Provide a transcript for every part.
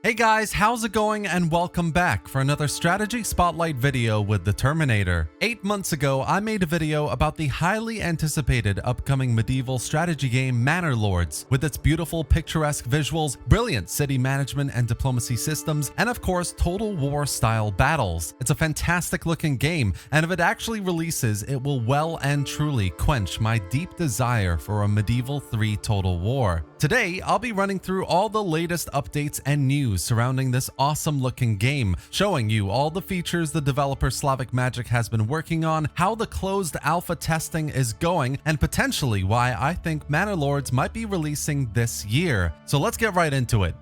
Hey guys, how's it going and welcome back for another strategy spotlight video with the Terminator. 8 months ago, I made a video about the highly anticipated upcoming medieval strategy game Manor Lords, with its beautiful picturesque visuals, brilliant city management and diplomacy systems, and of course Total War style battles. It's a fantastic looking game, and if it actually releases, it will well and truly quench my deep desire for a medieval 3 Total War. Today, I'll be running through all the latest updates and news surrounding this awesome looking game, showing you all the features the developer SlavicMagic has been working on, how the closed alpha testing is going, and potentially why I think Manor Lords might be releasing this year. So let's get right into it.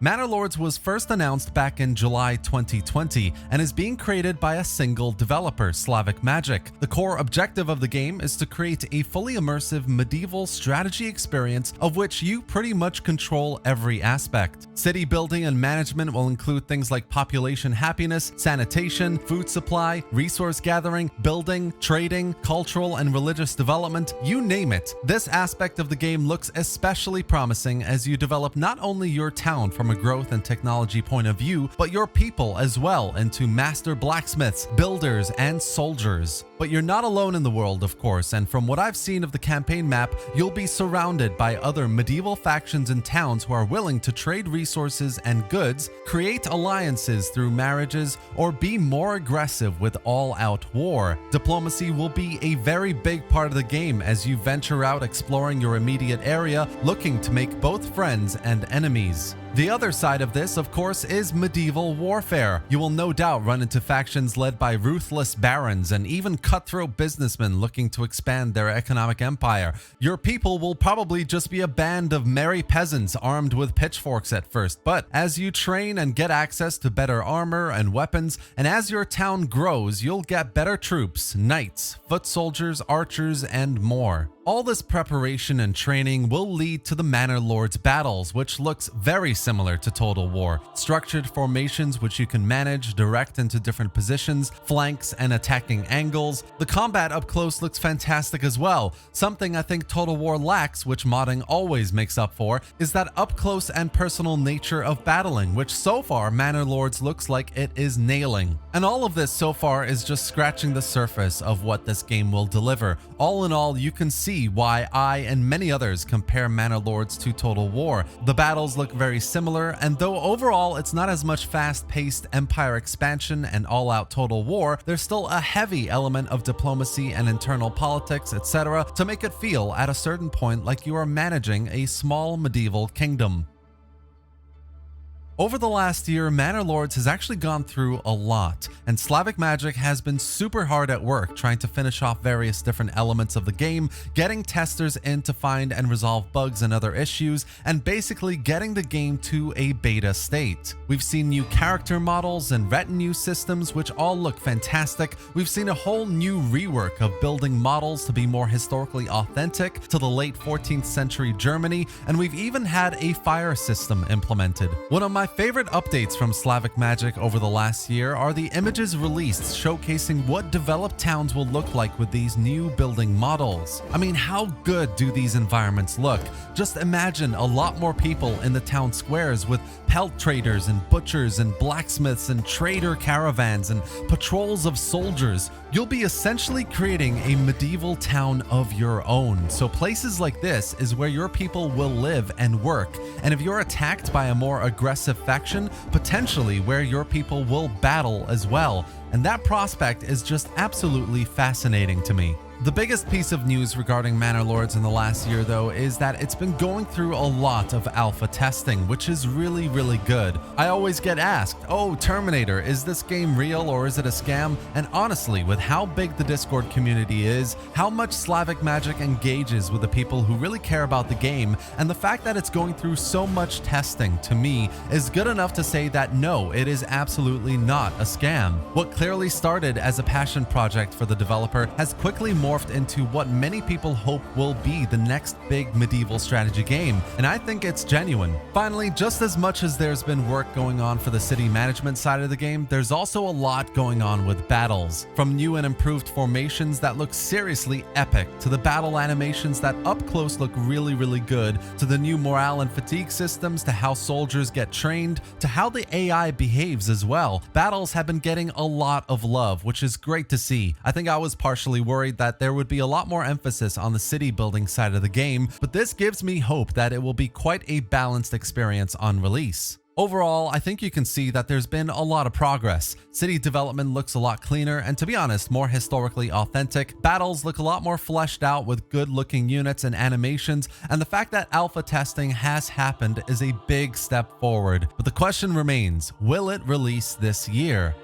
Manor Lords was first announced back in July 2020 and is being created by a single developer, Slavic Magic. The core objective of the game is to create a fully immersive medieval strategy experience of which you pretty much control every aspect. City building and management will include things like population happiness, sanitation, food supply, resource gathering, building, trading, cultural and religious development, you name it. This aspect of the game looks especially promising as you develop not only your town from a growth and technology point of view, but your people as well into master blacksmiths, builders, and soldiers. But you're not alone in the world, of course, and from what I've seen of the campaign map, you'll be surrounded by other medieval factions and towns who are willing to trade resources and goods, create alliances through marriages, or be more aggressive with all-out war. Diplomacy will be a very big part of the game as you venture out exploring your immediate area, looking to make both friends and enemies. The other side of this, of course, is medieval warfare. You will no doubt run into factions led by ruthless barons and even cutthroat businessmen looking to expand their economic empire. Your people will probably just be a band of merry peasants armed with pitchforks at first, but as you train and get access to better armor and weapons, and as your town grows, you'll get better troops, knights, foot soldiers, archers, and more. All this preparation and training will lead to the Manor Lords battles, which looks very similar to Total War. Structured formations which you can manage, direct into different positions, flanks, and attacking angles. The combat up close looks fantastic as well. Something I think Total War lacks, which modding always makes up for, is that up close and personal nature of battling, which so far Manor Lords looks like it is nailing. And all of this so far is just scratching the surface of what this game will deliver. All in all, you can see why I and many others compare Manor Lords to Total War. The battles look very similar, and though overall it's not as much fast-paced empire expansion and all-out Total War, there's still a heavy element of diplomacy and internal politics, etc., to make it feel at a certain point like you are managing a small medieval kingdom. Over the last year, Manor Lords has actually gone through a lot, and SlavicMagic has been super hard at work trying to finish off various different elements of the game, getting testers in to find and resolve bugs and other issues, and basically getting the game to a beta state. We've seen new character models and retinue systems which all look fantastic. We've seen a whole new rework of building models to be more historically authentic to the late 14th century Germany, and we've even had a fire system implemented. One of my favorite updates from SlavicMagic over the last year are the images released showcasing what developed towns will look like with these new building models. I mean, how good do these environments look? Just imagine a lot more people in the town squares with pelt traders and butchers and blacksmiths and trader caravans and patrols of soldiers. You'll be essentially creating a medieval town of your own. So places like this is where your people will live and work. And if you're attacked by a more aggressive faction, potentially where your people will battle as well. And that prospect is just absolutely fascinating to me. The biggest piece of news regarding Manor Lords in the last year, though, is that it's been going through a lot of alpha testing, which is really good. I always get asked, oh, Terminator, is this game real or is it a scam? And honestly, with how big the Discord community is, how much SlavicMagic engages with the people who really care about the game, and the fact that it's going through so much testing, to me, is good enough to say that no, it is absolutely not a scam. What clearly started as a passion project for the developer has quickly morphed into what many people hope will be the next big medieval strategy game, and I think it's genuine. Finally, just as much as there's been work going on for the city management side of the game, there's also a lot going on with battles. From new and improved formations that look seriously epic, to the battle animations that up close look really good, to the new morale and fatigue systems, to how soldiers get trained, to how the AI behaves as well. Battles have been getting a lot of love, which is great to see. I think I was partially worried that there would be a lot more emphasis on the city building side of the game, but this gives me hope that it will be quite a balanced experience on release. Overall, I think you can see that there's been a lot of progress. City development looks a lot cleaner and, to be honest, more historically authentic. Battles look a lot more fleshed out with good looking units and animations, and the fact that alpha testing has happened is a big step forward. But the question remains, will it release this year?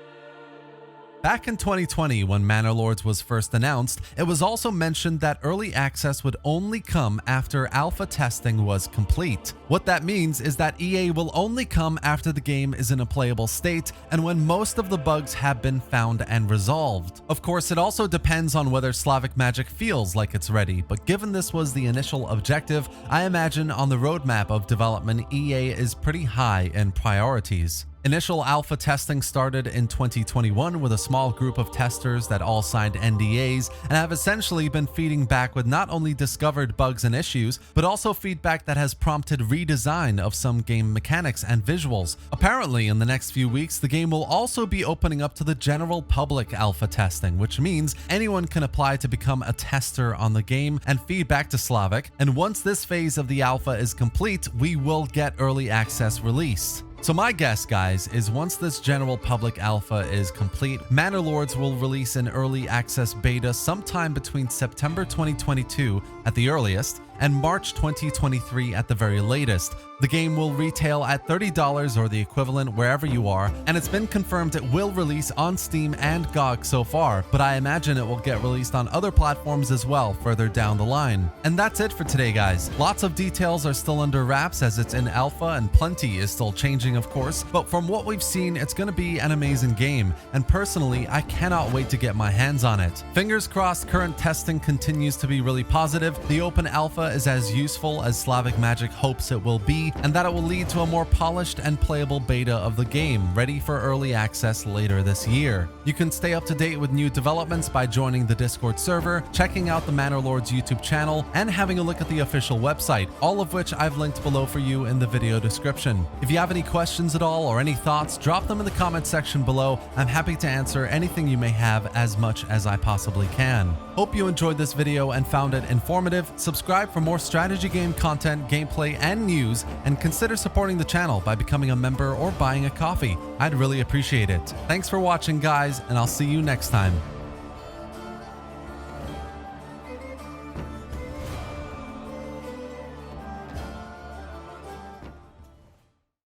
Back in 2020, when Manor Lords was first announced, it was also mentioned that early access would only come after alpha testing was complete. What that means is that EA will only come after the game is in a playable state and when most of the bugs have been found and resolved. Of course, it also depends on whether SlavicMagic feels like it's ready, but given this was the initial objective, I imagine on the roadmap of development, EA is pretty high in priorities. Initial alpha testing started in 2021 with a small group of testers that all signed NDAs and have essentially been feeding back with not only discovered bugs and issues, but also feedback that has prompted redesign of some game mechanics and visuals. Apparently, in the next few weeks, the game will also be opening up to the general public alpha testing, which means anyone can apply to become a tester on the game and feed back to Slavic. And once this phase of the alpha is complete, we will get early access released. So my guess, guys, is once this general public alpha is complete, Manor Lords will release an early access beta sometime between September 2022 at the earliest and March 2023 at the very latest. The game will retail at $30 or the equivalent wherever you are, and it's been confirmed it will release on Steam and GOG so far, but I imagine it will get released on other platforms as well further down the line. And that's it for today, guys. Lots of details are still under wraps as it's in alpha and plenty is still changing, of course, but from what we've seen, it's going to be an amazing game, and personally, I cannot wait to get my hands on it. Fingers crossed current testing continues to be really positive, the open alpha is as useful as SlavicMagic hopes it will be, and that it will lead to a more polished and playable beta of the game, ready for early access later this year. You can stay up to date with new developments by joining the Discord server, checking out the Manor Lords YouTube channel, and having a look at the official website, all of which I've linked below for you in the video description. If you have any questions at all or any thoughts, drop them in the comment section below. I'm happy to answer anything you may have as much as I possibly can. Hope you enjoyed this video and found it informative. Subscribe for more strategy game content, gameplay, and news, and consider supporting the channel by becoming a member or buying a coffee. I'd really appreciate it. Thanks for watching, guys, and I'll see you next time.